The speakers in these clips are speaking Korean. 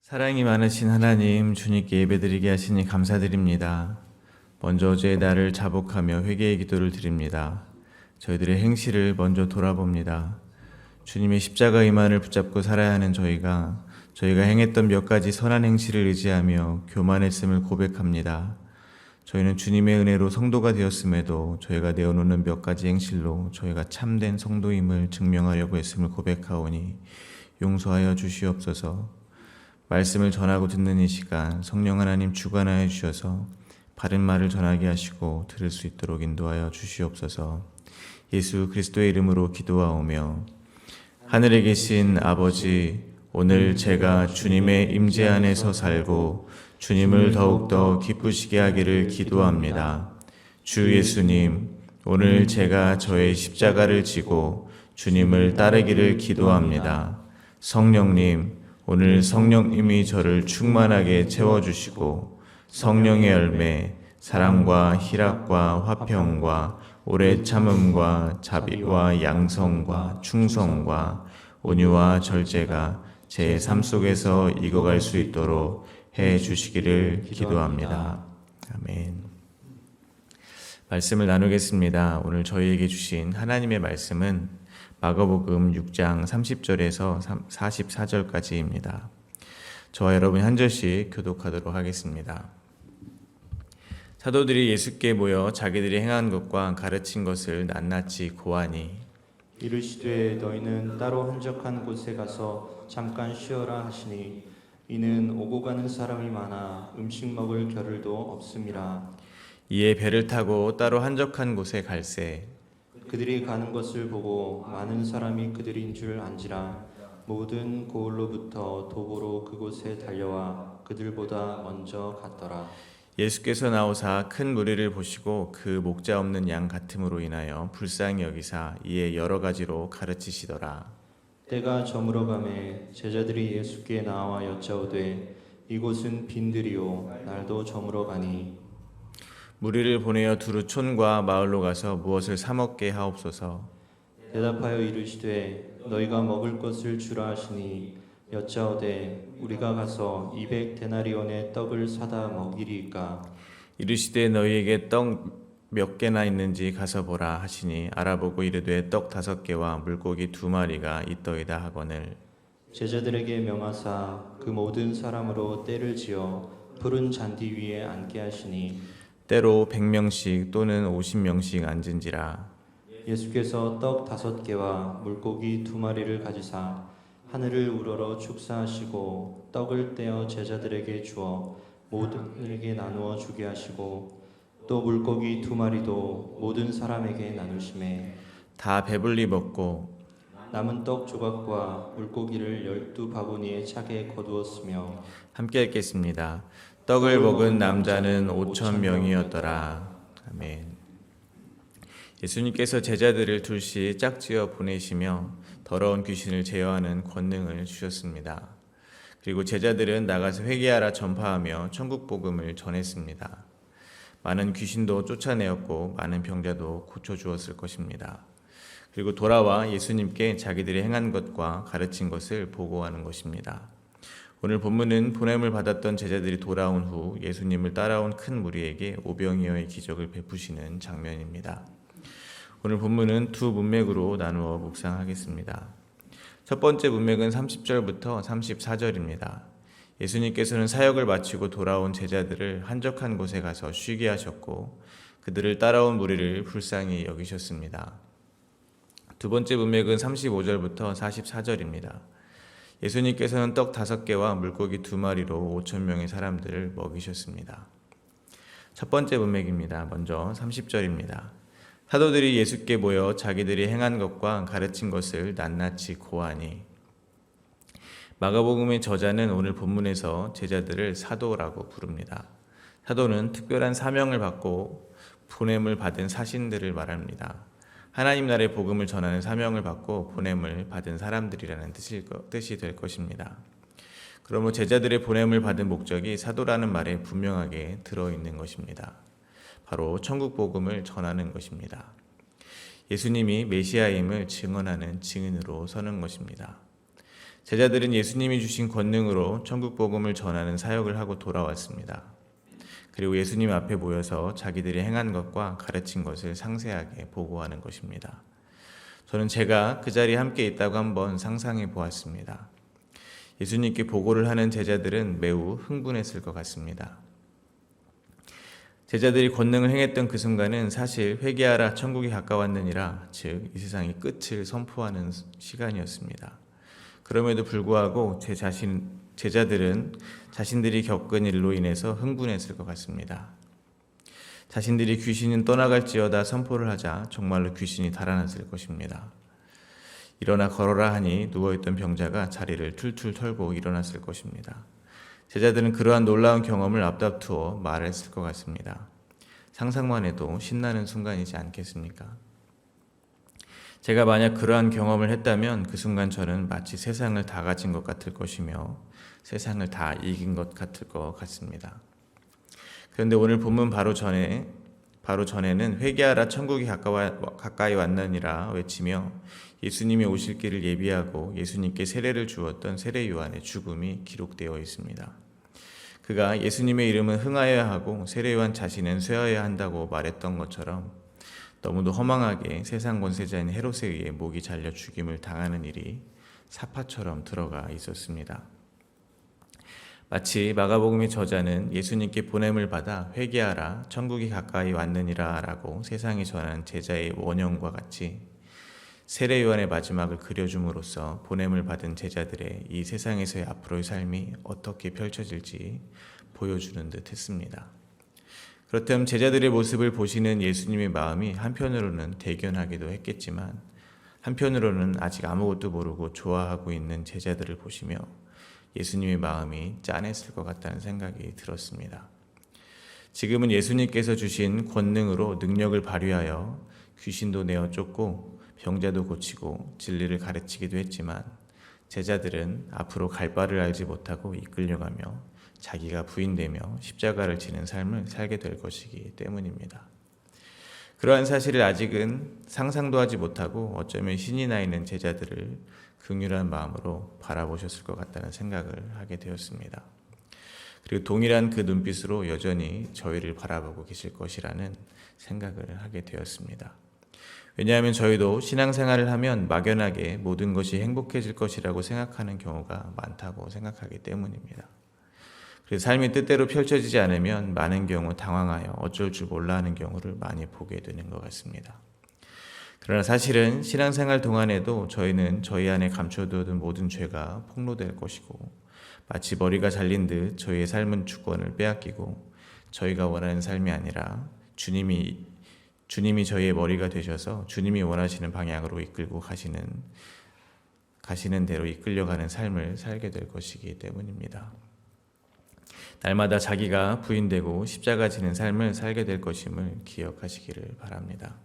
사랑이 많으신 하나님, 주님께 예배드리게 하시니 감사드립니다. 먼저 어제의 날을 자복하며 회개의 기도를 드립니다. 저희들의 행실을 먼저 돌아봅니다. 주님의 십자가 이만을 붙잡고 살아야 하는 저희가 행했던 몇 가지 선한 행실을 의지하며 교만했음을 고백합니다. 저희는 주님의 은혜로 성도가 되었음에도 저희가 내어놓는 몇 가지 행실로 저희가 참된 성도임을 증명하려고 했음을 고백하오니 용서하여 주시옵소서. 말씀을 전하고 듣는 이 시간 성령 하나님 주관하여 주셔서 바른 말을 전하게 하시고 들을 수 있도록 인도하여 주시옵소서. 예수 그리스도의 이름으로 기도하오며 하늘에 계신 아버지, 오늘 제가 주님의 임재 안에서 살고 주님을 더욱더 기쁘시게 하기를 기도합니다. 주 예수님, 오늘 제가 저의 십자가를 지고 주님을 따르기를 기도합니다. 성령님, 오늘 성령님이 저를 충만하게 채워주시고 성령의 열매, 사랑과 희락과 화평과 오래 참음과 자비와 양성과 충성과 온유와 절제가 제 삶 속에서 익어갈 수 있도록 해 주시기를 기도합니다. 아멘. 말씀을 나누겠습니다. 오늘 저희에게 주신 하나님의 말씀은 마가복음 6장 30절에서 44절까지입니다. 저와 여러분이 한 절씩 교독하도록 하겠습니다. 사도들이 예수께 모여 자기들이 행한 것과 가르친 것을 낱낱이 고하니 이르시되 너희는 따로 한적한 곳에 가서 잠깐 쉬어라 하시니 이는 오고 가는 사람이 많아 음식 먹을 겨를도 없음이라. 이에 배를 타고 따로 한적한 곳에 갈새 그들이 가는 것을 보고 많은 사람이 그들인 줄 안지라. 모든 고을로부터 도보로 그곳에 달려와 그들보다 먼저 갔더라. 예수께서 나오사 큰 무리를 보시고 그 목자 없는 양 같음으로 인하여 불쌍히 여기사 이에 여러 가지로 가르치시더라. 때가 저물어 가매 제자들이 예수께 나와 여짜오되 이곳은 빈들이요 날도 저물어 가니 무리를 보내어 두루 촌과 마을로 가서 무엇을 사 먹게 하옵소서. 대답하여 이르시되 너희가 먹을 것을 주라 하시니 여짜오되 우리가 가서 200데나리온의 떡을 사다 먹이리이까. 이르시되 너희에게 떡 몇 개나 있는지 가서 보라 하시니 알아보고 이르되 떡 5개와 물고기 2마리가 있더이다 하거늘. 제자들에게 명하사 그 모든 사람으로 떼를 지어 푸른 잔디 위에 앉게 하시니 때로 100명씩 또는 50명씩 앉은지라. 예수께서 떡 5개와 물고기 2마리를 가지사 하늘을 우러러 축사하시고 떡을 떼어 제자들에게 주어 모든에게 나누어 주게 하시고 또 물고기 2마리도 모든 사람에게 나누시매 다 배불리 먹고 남은 떡 조각과 물고기를 12바구니에 차게 거두었으며 함께 읽겠습니다. 떡을 먹은 남자는 5,000명이었더라. 아멘. 예수님께서 제자들을 둘씩 짝지어 보내시며 더러운 귀신을 제어하는 권능을 주셨습니다. 그리고 제자들은 나가서 회개하라 전파하며 천국 복음을 전했습니다. 많은 귀신도 쫓아내었고 많은 병자도 고쳐주었을 것입니다. 그리고 돌아와 예수님께 자기들이 행한 것과 가르친 것을 보고하는 것입니다. 오늘 본문은 보냄을 받았던 제자들이 돌아온 후 예수님을 따라온 큰 무리에게 오병이어의 기적을 베푸시는 장면입니다. 오늘 본문은 두 문맥으로 나누어 묵상하겠습니다. 첫 번째 문맥은 30절부터 34절입니다. 예수님께서는 사역을 마치고 돌아온 제자들을 한적한 곳에 가서 쉬게 하셨고 그들을 따라온 무리를 불쌍히 여기셨습니다. 두 번째 문맥은 35절부터 44절입니다. 예수님께서는 떡 5개와 물고기 2마리로 5,000명의 사람들을 먹이셨습니다. 첫 번째 문맥입니다. 먼저 30절입니다. 사도들이 예수께 모여 자기들이 행한 것과 가르친 것을 낱낱이 고하니. 마가복음의 저자는 오늘 본문에서 제자들을 사도라고 부릅니다. 사도는 특별한 사명을 받고 보냄을 받은 사신들을 말합니다. 하나님 나라의 복음을 전하는 사명을 받고 보냄을 받은 사람들이라는 뜻이 될 것입니다. 그러므로 제자들의 보냄을 받은 목적이 사도라는 말에 분명하게 들어있는 것입니다. 바로 천국 복음을 전하는 것입니다. 예수님이 메시아임을 증언하는 증인으로 서는 것입니다. 제자들은 예수님이 주신 권능으로 천국 복음을 전하는 사역을 하고 돌아왔습니다. 그리고 예수님 앞에 모여서 자기들이 행한 것과 가르친 것을 상세하게 보고하는 것입니다. 저는 제가 그 자리에 함께 있다고 한번 상상해 보았습니다. 예수님께 보고를 하는 제자들은 매우 흥분했을 것 같습니다. 제자들이 권능을 행했던 그 순간은 사실 회개하라 천국이 가까웠느니라, 즉 이 세상의 끝을 선포하는 시간이었습니다. 그럼에도 불구하고 제자들은 자신들이 겪은 일로 인해서 흥분했을 것 같습니다. 자신들이 귀신은 떠나갈지어다 선포를 하자 정말로 귀신이 달아났을 것입니다. 일어나 걸어라 하니 누워있던 병자가 자리를 툴툴 털고 일어났을 것입니다. 제자들은 그러한 놀라운 경험을 앞다투어 말했을 것 같습니다. 상상만 해도 신나는 순간이지 않겠습니까? 제가 만약 그러한 경험을 했다면 그 순간 저는 마치 세상을 다 가진 것 같을 것이며 세상을 다 이긴 것 같을 것 같습니다. 그런데 오늘 본문 바로 전에는 회개하라 천국이 가까이 왔느니라 외치며 예수님이 오실 길을 예비하고 예수님께 세례를 주었던 세례 요한의 죽음이 기록되어 있습니다. 그가 예수님의 이름은 흥하여야 하고 세례 요한 자신은 쇠하여야 한다고 말했던 것처럼 너무도 허망하게 세상 권세자인 헤롯에 의해 목이 잘려 죽임을 당하는 일이 사파처럼 들어가 있었습니다. 마치 마가복음의 저자는 예수님께 보냄을 받아 회개하라 천국이 가까이 왔느니라 라고 세상에 전한 제자의 원형과 같이 세례 요한의 마지막을 그려줌으로써 보냄을 받은 제자들의 이 세상에서의 앞으로의 삶이 어떻게 펼쳐질지 보여주는 듯 했습니다. 그렇다면 제자들의 모습을 보시는 예수님의 마음이 한편으로는 대견하기도 했겠지만 한편으로는 아직 아무것도 모르고 좋아하고 있는 제자들을 보시며 예수님의 마음이 짠했을 것 같다는 생각이 들었습니다. 지금은 예수님께서 주신 권능으로 능력을 발휘하여 귀신도 내어 쫓고 병자도 고치고 진리를 가르치기도 했지만 제자들은 앞으로 갈 바를 알지 못하고 이끌려가며 자기가 부인되며 십자가를 지는 삶을 살게 될 것이기 때문입니다. 그러한 사실을 아직은 상상도 하지 못하고 어쩌면 신이 나 있는 제자들을 긍휼한 마음으로 바라보셨을 것 같다는 생각을 하게 되었습니다. 그리고 동일한 그 눈빛으로 여전히 저희를 바라보고 계실 것이라는 생각을 하게 되었습니다. 왜냐하면 저희도 신앙생활을 하면 막연하게 모든 것이 행복해질 것이라고 생각하는 경우가 많다고 생각하기 때문입니다. 그래서 삶이 뜻대로 펼쳐지지 않으면 많은 경우 당황하여 어쩔 줄 몰라 하는 경우를 많이 보게 되는 것 같습니다. 그러나 사실은 신앙생활 동안에도 저희는 저희 안에 감춰두었던 모든 죄가 폭로될 것이고 마치 머리가 잘린 듯 저희의 삶은 주권을 빼앗기고 저희가 원하는 삶이 아니라 주님이 저희의 머리가 되셔서 주님이 원하시는 방향으로 이끌고 가시는 대로 이끌려가는 삶을 살게 될 것이기 때문입니다. 날마다 자기가 부인되고 십자가 지는 삶을 살게 될 것임을 기억하시기를 바랍니다.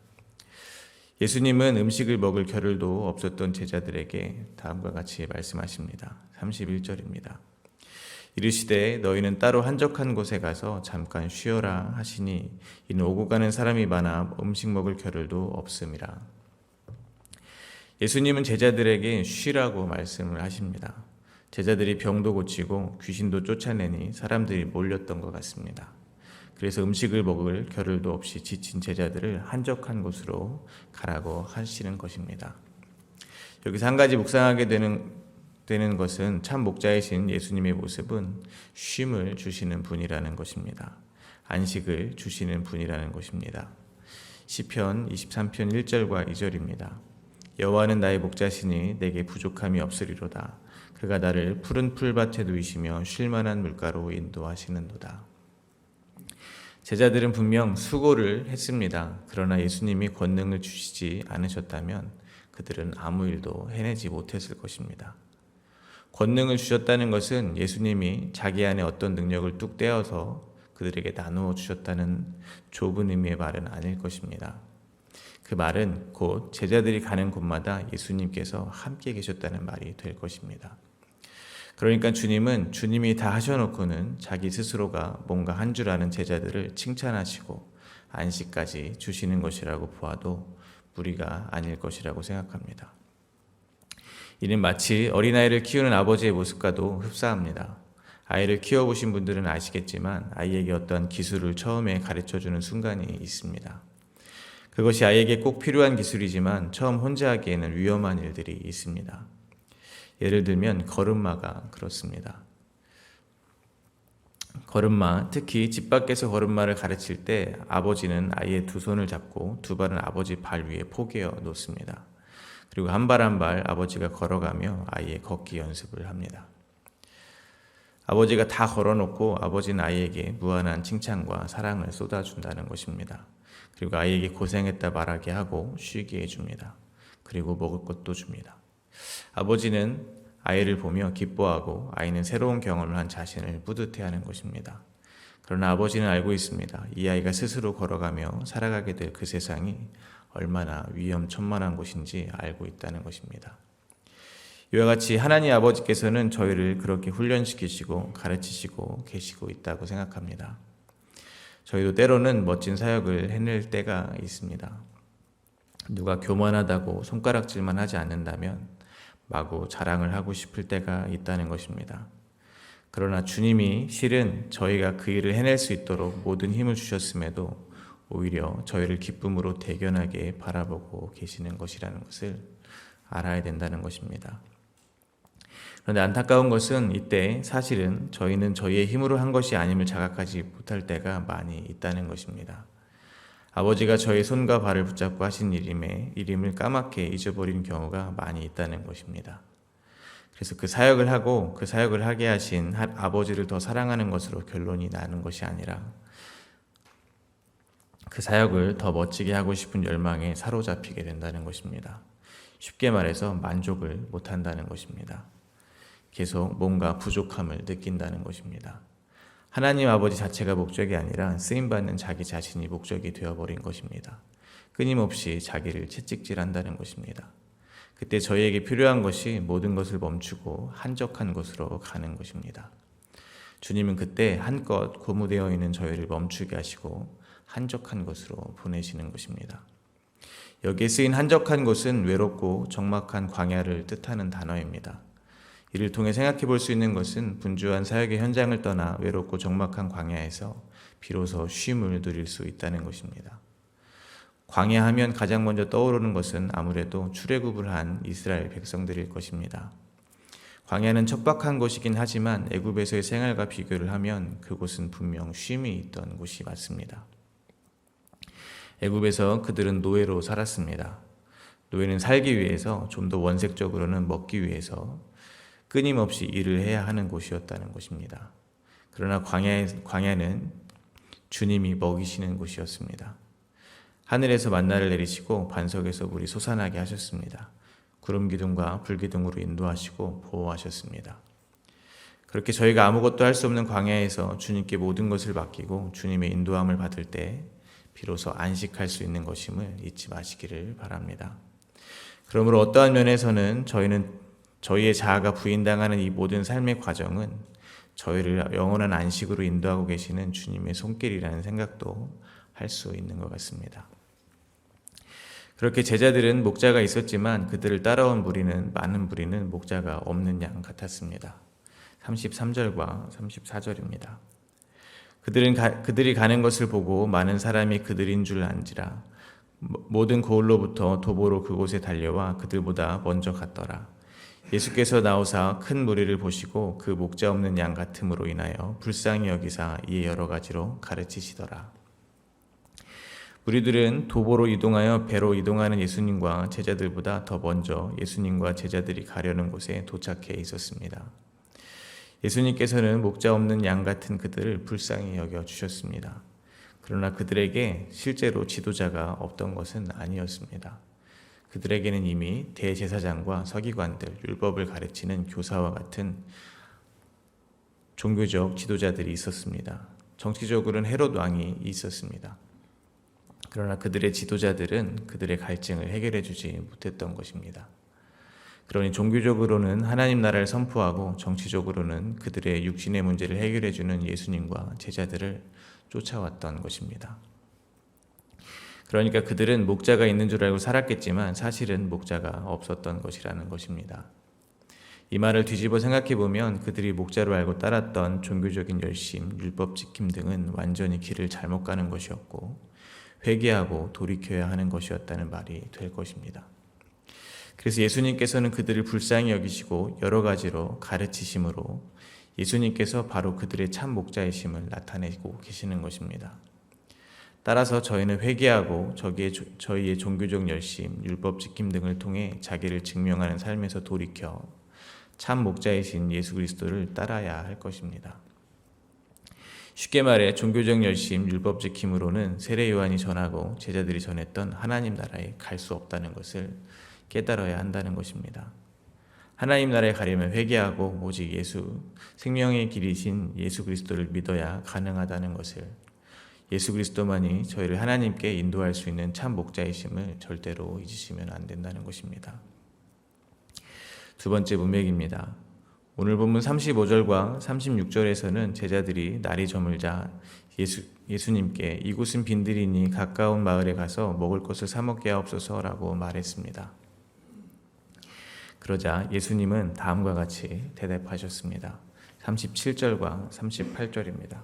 예수님은 음식을 먹을 겨를도 없었던 제자들에게 다음과 같이 말씀하십니다. 31절입니다. 이르시되 너희는 따로 한적한 곳에 가서 잠깐 쉬어라 하시니 이는 오고 가는 사람이 많아 음식 먹을 겨를도 없음이라. 예수님은 제자들에게 쉬라고 말씀을 하십니다. 제자들이 병도 고치고 귀신도 쫓아내니 사람들이 몰렸던 것 같습니다. 그래서 음식을 먹을 겨를도 없이 지친 제자들을 한적한 곳으로 가라고 하시는 것입니다. 여기서 한 가지 묵상하게 되는 것은 참 목자이신 예수님의 모습은 쉼을 주시는 분이라는 것입니다. 안식을 주시는 분이라는 것입니다. 시편 23편 1절과 2절입니다. 여호와는 나의 목자시니 내게 부족함이 없으리로다. 그가 나를 푸른 풀밭에 누이시며 쉴만한 물가로 인도하시는도다. 제자들은 분명 수고를 했습니다. 그러나 예수님이 권능을 주시지 않으셨다면 그들은 아무 일도 해내지 못했을 것입니다. 권능을 주셨다는 것은 예수님이 자기 안에 어떤 능력을 뚝 떼어서 그들에게 나누어 주셨다는 좁은 의미의 말은 아닐 것입니다. 그 말은 곧 제자들이 가는 곳마다 예수님께서 함께 계셨다는 말이 될 것입니다. 그러니까 주님은 주님이 다 하셔놓고는 자기 스스로가 뭔가 한 줄 아는 제자들을 칭찬하시고 안식까지 주시는 것이라고 보아도 무리가 아닐 것이라고 생각합니다. 이는 마치 어린아이를 키우는 아버지의 모습과도 흡사합니다. 아이를 키워보신 분들은 아시겠지만 아이에게 어떠한 기술을 처음에 가르쳐주는 순간이 있습니다. 그것이 아이에게 꼭 필요한 기술이지만 처음 혼자 하기에는 위험한 일들이 있습니다. 예를 들면 걸음마가 그렇습니다. 걸음마, 특히 집 밖에서 걸음마를 가르칠 때 아버지는 아이의 두 손을 잡고 두 발은 아버지 발 위에 포개어 놓습니다. 그리고 한 발 한 발 아버지가 걸어가며 아이의 걷기 연습을 합니다. 아버지가 다 걸어놓고 아버지는 아이에게 무한한 칭찬과 사랑을 쏟아준다는 것입니다. 그리고 아이에게 고생했다 말하게 하고 쉬게 해줍니다. 그리고 먹을 것도 줍니다. 아버지는 아이를 보며 기뻐하고 아이는 새로운 경험을 한 자신을 뿌듯해하는 것입니다. 그러나 아버지는 알고 있습니다. 이 아이가 스스로 걸어가며 살아가게 될 그 세상이 얼마나 위험천만한 곳인지 알고 있다는 것입니다. 이와 같이 하나님 아버지께서는 저희를 그렇게 훈련시키시고 가르치시고 계시고 있다고 생각합니다. 저희도 때로는 멋진 사역을 해낼 때가 있습니다. 누가 교만하다고 손가락질만 하지 않는다면 마구 자랑을 하고 싶을 때가 있다는 것입니다. 그러나 주님이 실은 저희가 그 일을 해낼 수 있도록 모든 힘을 주셨음에도 오히려 저희를 기쁨으로 대견하게 바라보고 계시는 것이라는 것을 알아야 된다는 것입니다. 그런데 안타까운 것은 이때 사실은 저희는 저희의 힘으로 한 것이 아님을 자각하지 못할 때가 많이 있다는 것입니다. 아버지가 저희 손과 발을 붙잡고 하신 일임을 까맣게 잊어버린 경우가 많이 있다는 것입니다. 그래서 그 사역을 하고 그 사역을 하게 하신 아버지를 더 사랑하는 것으로 결론이 나는 것이 아니라 그 사역을 더 멋지게 하고 싶은 열망에 사로잡히게 된다는 것입니다. 쉽게 말해서 만족을 못한다는 것입니다. 계속 뭔가 부족함을 느낀다는 것입니다. 하나님 아버지 자체가 목적이 아니라 쓰임받는 자기 자신이 목적이 되어버린 것입니다. 끊임없이 자기를 채찍질한다는 것입니다. 그때 저희에게 필요한 것이 모든 것을 멈추고 한적한 곳으로 가는 것입니다. 주님은 그때 한껏 고무되어 있는 저희를 멈추게 하시고 한적한 곳으로 보내시는 것입니다. 여기에 쓰인 한적한 곳은 외롭고 적막한 광야를 뜻하는 단어입니다. 이를 통해 생각해 볼 수 있는 것은 분주한 사역의 현장을 떠나 외롭고 적막한 광야에서 비로소 쉼을 누릴 수 있다는 것입니다. 광야 하면 가장 먼저 떠오르는 것은 아무래도 출애굽을 한 이스라엘 백성들일 것입니다. 광야는 척박한 곳이긴 하지만 애굽에서의 생활과 비교를 하면 그곳은 분명 쉼이 있던 곳이 맞습니다. 애굽에서 그들은 노예로 살았습니다. 노예는 살기 위해서 좀 더 원색적으로는 먹기 위해서 끊임없이 일을 해야 하는 곳이었다는 것입니다. 그러나 광야는 주님이 먹이시는 곳이었습니다. 하늘에서 만나를 내리시고 반석에서 물이 솟아나게 하셨습니다. 구름 기둥과 불 기둥으로 인도하시고 보호하셨습니다. 그렇게 저희가 아무것도 할 수 없는 광야에서 주님께 모든 것을 맡기고 주님의 인도함을 받을 때 비로소 안식할 수 있는 것임을 잊지 마시기를 바랍니다. 그러므로 어떠한 면에서는 저희의 자아가 부인당하는 이 모든 삶의 과정은 저희를 영원한 안식으로 인도하고 계시는 주님의 손길이라는 생각도 할 수 있는 것 같습니다. 그렇게 제자들은 목자가 있었지만 그들을 따라온 많은 무리는 목자가 없는 양 같았습니다. 33절과 34절입니다. 그들이 가는 것을 보고 많은 사람이 그들인 줄 안지라 모든 고을로부터 도보로 그곳에 달려와 그들보다 먼저 갔더라. 예수께서 나오사 큰 무리를 보시고 그 목자 없는 양 같음으로 인하여 불쌍히 여기사 이에 여러 가지로 가르치시더라. 무리들은 도보로 이동하여 배로 이동하는 예수님과 제자들보다 더 먼저 예수님과 제자들이 가려는 곳에 도착해 있었습니다. 예수님께서는 목자 없는 양 같은 그들을 불쌍히 여겨 주셨습니다. 그러나 그들에게 실제로 지도자가 없던 것은 아니었습니다. 그들에게는 이미 대제사장과 서기관들, 율법을 가르치는 교사와 같은 종교적 지도자들이 있었습니다. 정치적으로는 헤롯 왕이 있었습니다. 그러나 그들의 지도자들은 그들의 갈증을 해결해 주지 못했던 것입니다. 그러니 종교적으로는 하나님 나라를 선포하고 정치적으로는 그들의 육신의 문제를 해결해 주는 예수님과 제자들을 쫓아왔던 것입니다. 그러니까 그들은 목자가 있는 줄 알고 살았겠지만 사실은 목자가 없었던 것이라는 것입니다. 이 말을 뒤집어 생각해 보면 그들이 목자로 알고 따랐던 종교적인 열심, 율법 지킴 등은 완전히 길을 잘못 가는 것이었고 회개하고 돌이켜야 하는 것이었다는 말이 될 것입니다. 그래서 예수님께서는 그들을 불쌍히 여기시고 여러 가지로 가르치심으로 예수님께서 바로 그들의 참 목자이심을 나타내고 계시는 것입니다. 따라서 저희는 회개하고 저희의 종교적 열심, 율법 지킴 등을 통해 자기를 증명하는 삶에서 돌이켜 참 목자이신 예수 그리스도를 따라야 할 것입니다. 쉽게 말해 종교적 열심, 율법 지킴으로는 세례 요한이 전하고 제자들이 전했던 하나님 나라에 갈 수 없다는 것을 깨달아야 한다는 것입니다. 하나님 나라에 가려면 회개하고 오직 생명의 길이신 예수 그리스도를 믿어야 가능하다는 것을, 예수 그리스도만이 저희를 하나님께 인도할 수 있는 참 목자이심을 절대로 잊으시면 안 된다는 것입니다. 두 번째 문맥입니다. 오늘 본문 35절과 36절에서는 제자들이 날이 저물자 예수님께 이곳은 빈들이니 가까운 마을에 가서 먹을 것을 사 먹게 하옵소서라고 말했습니다. 그러자 예수님은 다음과 같이 대답하셨습니다. 37절과 38절입니다.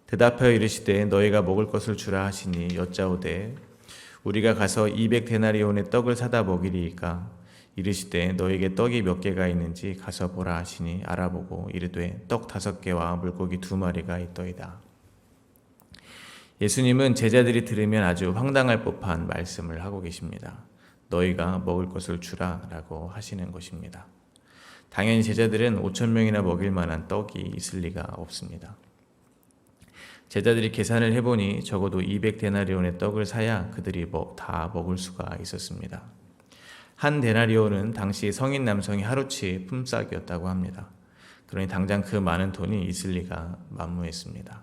대답하여 이르시되 너희가 먹을 것을 주라 하시니 여짜오되 우리가 가서 200데나리온의 떡을 사다 먹이리이까. 이르시되 너에게 떡이 몇 개가 있는지 가서 보라 하시니 알아보고 이르되 떡 5개와 물고기 2마리가 있더이다. 예수님은 제자들이 들으면 아주 황당할 법한 말씀을 하고 계십니다. 너희가 먹을 것을 주라 라고 하시는 것입니다. 당연히 제자들은 5,000명이나 먹일 만한 떡이 있을 리가 없습니다. 제자들이 계산을 해보니 적어도 200데나리온의 떡을 사야 그들이 다 먹을 수가 있었습니다. 한 데나리온은 당시 성인 남성이 하루치 품삯이었다고 합니다. 그러니 당장 그 많은 돈이 있을 리가 만무했습니다.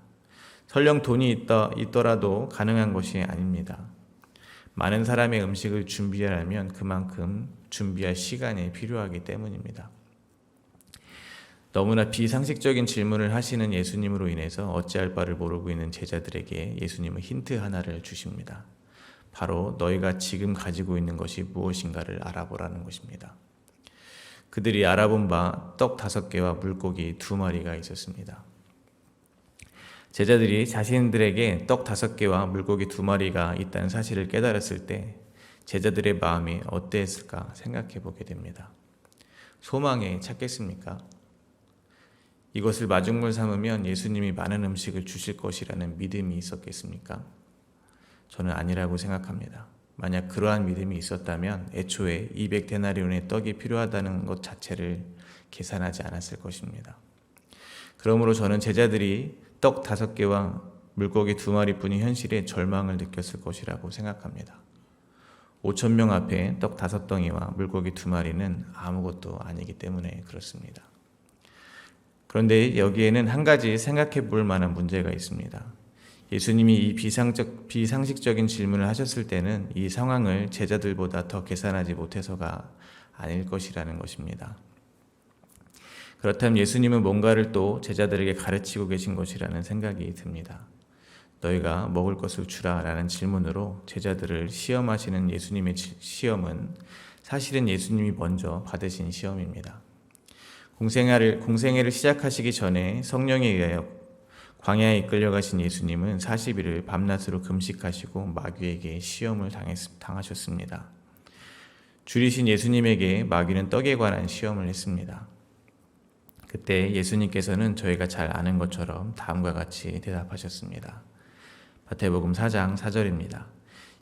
설령 돈이 있더라도 가능한 것이 아닙니다. 많은 사람의 음식을 준비하려면 그만큼 준비할 시간이 필요하기 때문입니다. 너무나 비상식적인 질문을 하시는 예수님으로 인해서 어찌할 바를 모르고 있는 제자들에게 예수님은 힌트 하나를 주십니다. 바로 너희가 지금 가지고 있는 것이 무엇인가를 알아보라는 것입니다. 그들이 알아본 바 떡 5개와 물고기 2마리가 있었습니다. 제자들이 자신들에게 떡 5개와 물고기 2마리가 있다는 사실을 깨달았을 때 제자들의 마음이 어땠을까 생각해 보게 됩니다. 소망에 찼겠습니까? 이것을 마중물 삼으면 예수님이 많은 음식을 주실 것이라는 믿음이 있었겠습니까? 저는 아니라고 생각합니다. 만약 그러한 믿음이 있었다면 애초에 200데나리온의 떡이 필요하다는 것 자체를 계산하지 않았을 것입니다. 그러므로 저는 제자들이 떡 5개와 물고기 2마리뿐인 현실에 절망을 느꼈을 것이라고 생각합니다. 5,000명 앞에 떡 5덩이와 물고기 2마리는 아무것도 아니기 때문에 그렇습니다. 그런데 여기에는 한 가지 생각해 볼 만한 문제가 있습니다. 예수님이 이 비상식적인 질문을 하셨을 때는 이 상황을 제자들보다 더 계산하지 못해서가 아닐 것이라는 것입니다. 그렇다면 예수님은 뭔가를 또 제자들에게 가르치고 계신 것이라는 생각이 듭니다. 너희가 먹을 것을 주라 라는 질문으로 제자들을 시험하시는 예수님의 시험은 사실은 예수님이 먼저 받으신 시험입니다. 공생애를 시작하시기 전에 성령에 의하여 광야에 이끌려가신 예수님은 40일을 밤낮으로 금식하시고 마귀에게 시험을 당하셨습니다. 줄이신 예수님에게 마귀는 떡에 관한 시험을 했습니다. 그때 예수님께서는 저희가 잘 아는 것처럼 다음과 같이 대답하셨습니다. 마태복음 4장 4절입니다.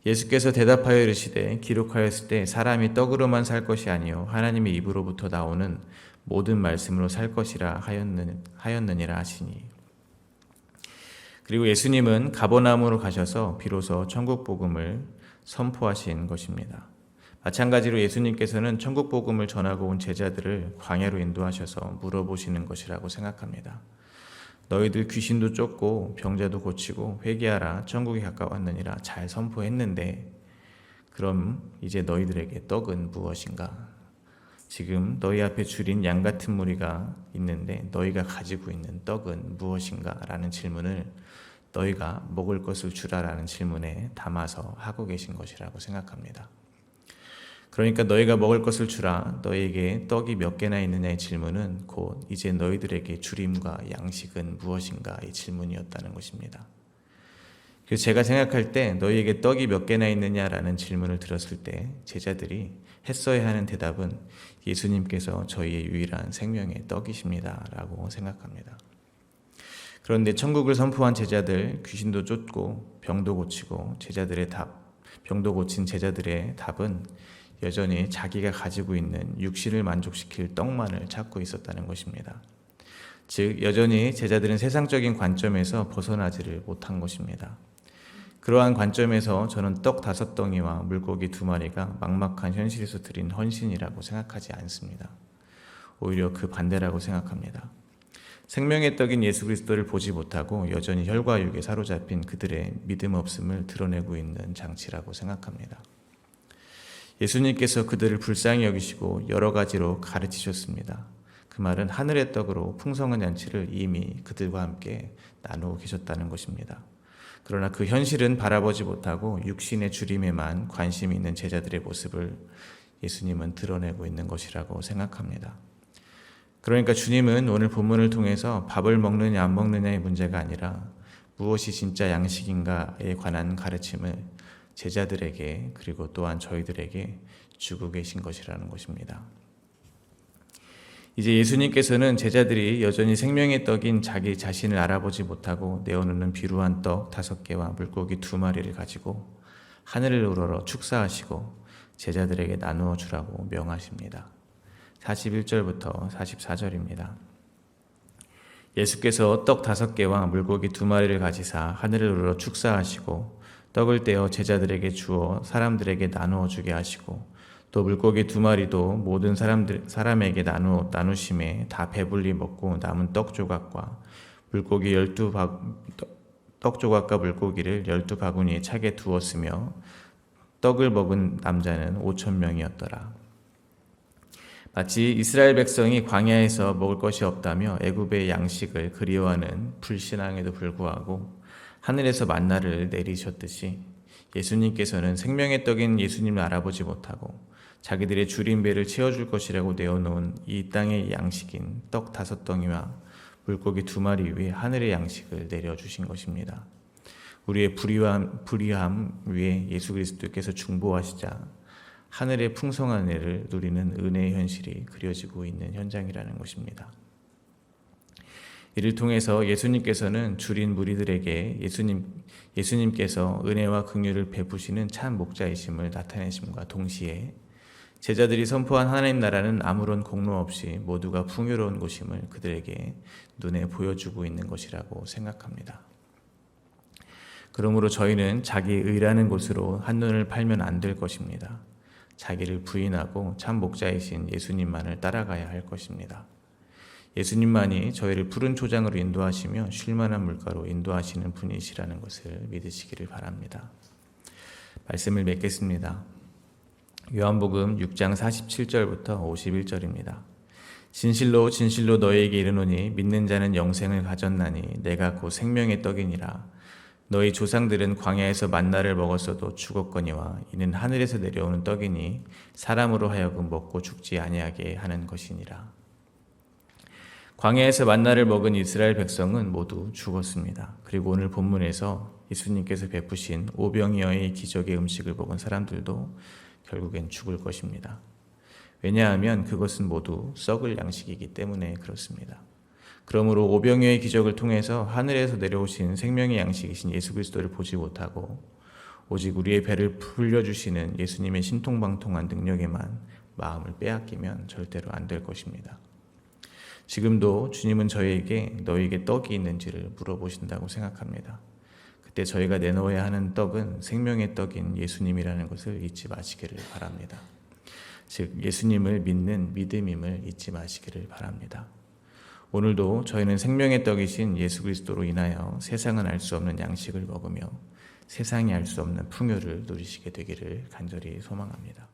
예수께서 대답하여 이르시되 기록하였을 때 사람이 떡으로만 살 것이 아니요 하나님의 입으로부터 나오는 모든 말씀으로 살 것이라 하였느니라 하시니. 그리고 예수님은 가버나움으로 가셔서 비로소 천국 복음을 선포하신 것입니다. 마찬가지로 예수님께서는 천국 복음을 전하고 온 제자들을 광야로 인도하셔서 물어보시는 것이라고 생각합니다. 너희들 귀신도 쫓고 병자도 고치고 회개하라 천국이 가까웠느니라 잘 선포했는데 그럼 이제 너희들에게 떡은 무엇인가? 지금 너희 앞에 줄인 양 같은 무리가 있는데 너희가 가지고 있는 떡은 무엇인가? 라는 질문을 너희가 먹을 것을 주라라는 질문에 담아서 하고 계신 것이라고 생각합니다. 그러니까 너희가 먹을 것을 주라. 너희에게 떡이 몇 개나 있느냐의 질문은 곧 이제 너희들에게 주림과 양식은 무엇인가 이 질문이었다는 것입니다. 그래서 제가 생각할 때 너희에게 떡이 몇 개나 있느냐라는 질문을 들었을 때 제자들이 했어야 하는 대답은 예수님께서 저희의 유일한 생명의 떡이십니다 라고 생각합니다. 그런데 천국을 선포한 제자들, 귀신도 쫓고 병도 고치고 병도 고친 제자들의 답은 여전히 자기가 가지고 있는 육신을 만족시킬 떡만을 찾고 있었다는 것입니다. 즉 여전히 제자들은 세상적인 관점에서 벗어나지를 못한 것입니다. 그러한 관점에서 저는 떡 5덩이와 물고기 2마리가 막막한 현실에서 드린 헌신이라고 생각하지 않습니다. 오히려 그 반대라고 생각합니다. 생명의 떡인 예수 그리스도를 보지 못하고 여전히 혈과 육에 사로잡힌 그들의 믿음 없음을 드러내고 있는 장치라고 생각합니다. 예수님께서 그들을 불쌍히 여기시고 여러 가지로 가르치셨습니다. 그 말은 하늘의 떡으로 풍성한 잔치를 이미 그들과 함께 나누고 계셨다는 것입니다. 그러나 그 현실은 바라보지 못하고 육신의 주림에만 관심이 있는 제자들의 모습을 예수님은 드러내고 있는 것이라고 생각합니다. 그러니까 주님은 오늘 본문을 통해서 밥을 먹느냐 안 먹느냐의 문제가 아니라 무엇이 진짜 양식인가에 관한 가르침을 제자들에게 그리고 또한 저희들에게 주고 계신 것이라는 것입니다. 이제 예수님께서는 제자들이 여전히 생명의 떡인 자기 자신을 알아보지 못하고 내어놓는 비루한 떡 5개와 물고기 2마리를 가지고 하늘을 우러러 축사하시고 제자들에게 나누어 주라고 명하십니다. 41절부터 44절입니다. 예수께서 떡 5개와 물고기 2마리를 가지사 하늘을 우러러 축사하시고 떡을 떼어 제자들에게 주어 사람들에게 나누어 주게 하시고 또 물고기 2마리도 모든 사람에게 나누심에 다 배불리 먹고 남은 떡 조각과 물고기를 12바구니에 차게 두었으며 떡을 먹은 남자는 5,000명이었더라. 마치 이스라엘 백성이 광야에서 먹을 것이 없다며 애굽의 양식을 그리워하는 불신앙에도 불구하고 하늘에서 만나를 내리셨듯이 예수님께서는 생명의 떡인 예수님을 알아보지 못하고 자기들의 줄인 배를 채워줄 것이라고 내어놓은 이 땅의 양식인 떡 5덩이와 물고기 2마리 위에 하늘의 양식을 내려주신 것입니다. 우리의 불의함 위에 예수 그리스도께서 중보하시자 하늘의 풍성한 은혜를 누리는 은혜의 현실이 그려지고 있는 현장이라는 것입니다. 이를 통해서 예수님께서는 줄인 무리들에게 예수님께서 은혜와 긍휼을 베푸시는 참 목자이심을 나타내심과 동시에 제자들이 선포한 하나님 나라는 아무런 공로 없이 모두가 풍요로운 곳임을 그들에게 눈에 보여주고 있는 것이라고 생각합니다. 그러므로 저희는 자기 의라는 곳으로 한눈을 팔면 안 될 것입니다. 자기를 부인하고 참 목자이신 예수님만을 따라가야 할 것입니다. 예수님만이 저희를 푸른 초장으로 인도하시며 쉴만한 물가로 인도하시는 분이시라는 것을 믿으시기를 바랍니다. 말씀을 맺겠습니다. 요한복음 6장 47절부터 51절입니다. 진실로 진실로 너희에게 이르노니 믿는 자는 영생을 가졌나니 내가 곧 생명의 떡이니라. 너희 조상들은 광야에서 만나를 먹었어도 죽었거니와 이는 하늘에서 내려오는 떡이니 사람으로 하여금 먹고 죽지 아니하게 하는 것이니라. 광야에서 만나를 먹은 이스라엘 백성은 모두 죽었습니다. 그리고 오늘 본문에서 예수님께서 베푸신 오병이어의 기적의 음식을 먹은 사람들도 결국엔 죽을 것입니다. 왜냐하면 그것은 모두 썩을 양식이기 때문에 그렇습니다. 그러므로 오병이어의 기적을 통해서 하늘에서 내려오신 생명의 양식이신 예수 그리스도를 보지 못하고 오직 우리의 배를 불려주시는 예수님의 신통방통한 능력에만 마음을 빼앗기면 절대로 안 될 것입니다. 지금도 주님은 저희에게 너희에게 떡이 있는지를 물어보신다고 생각합니다. 그때 저희가 내놓아야 하는 떡은 생명의 떡인 예수님이라는 것을 잊지 마시기를 바랍니다. 즉 예수님을 믿는 믿음임을 잊지 마시기를 바랍니다. 오늘도 저희는 생명의 떡이신 예수 그리스도로 인하여 세상은 알 수 없는 양식을 먹으며 세상이 알 수 없는 풍요를 누리시게 되기를 간절히 소망합니다.